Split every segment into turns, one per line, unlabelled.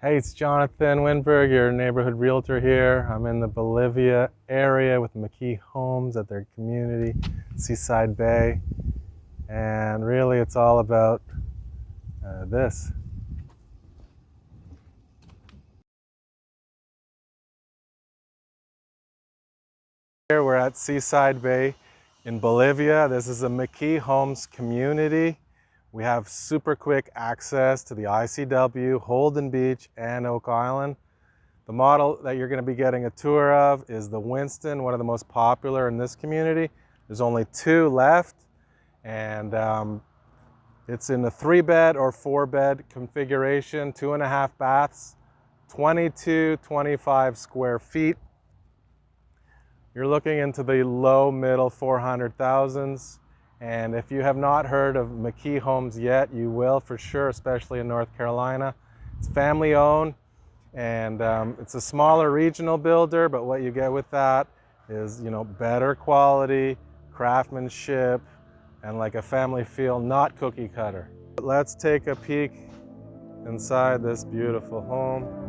Hey, it's Jonathan Winberg, your neighborhood realtor here. I'm in the Bolivia area with McKee Homes at their community, Seaside Bay. And really it's all about this. Here we're at Seaside Bay in Bolivia. This is a McKee Homes community. We have super quick access to the ICW, Holden Beach, and Oak Island. The model that you're going to be getting a tour of is the Winston, one of the most popular in this community. There's only 2 left, and it's in a 3-bed or 4-bed configuration, 2.5 baths, 25 square feet. You're looking into the low middle 400,000s. And if you have not heard of McKee Homes yet, you will for sure, especially in North Carolina. It's family owned, and it's a smaller regional builder, but what you get with that is, better quality, craftsmanship, and like a family feel, not cookie cutter. But let's take a peek inside this beautiful home.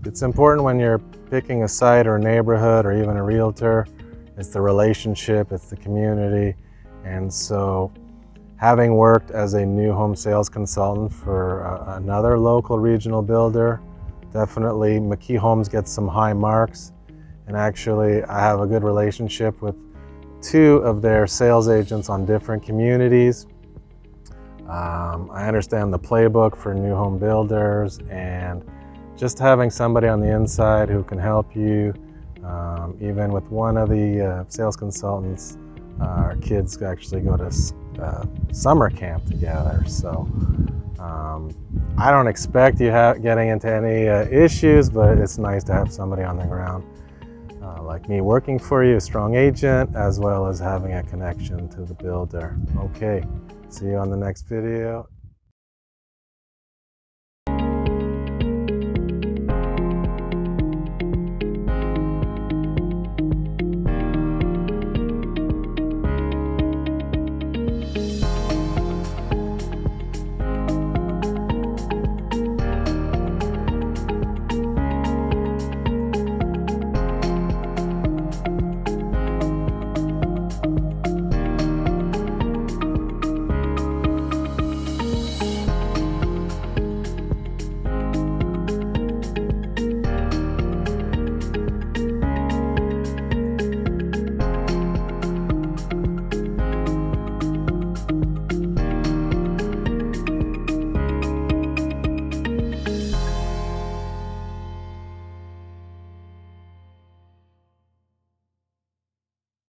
It's important when you're picking a site or a neighborhood or even a realtor. It's the relationship, it's the community. And so having worked as a new home sales consultant for another local regional builder, definitely McKee Homes gets some high marks. And actually I have a good relationship with 2 of their sales agents on different communities. I understand the playbook for new home builders, and just having somebody on the inside who can help you. Even with one of the sales consultants, our kids actually go to summer camp together. So I don't expect you getting into any issues, but it's nice to have somebody on the ground like me working for you, a strong agent, as well as having a connection to the builder. Okay, see you on the next video.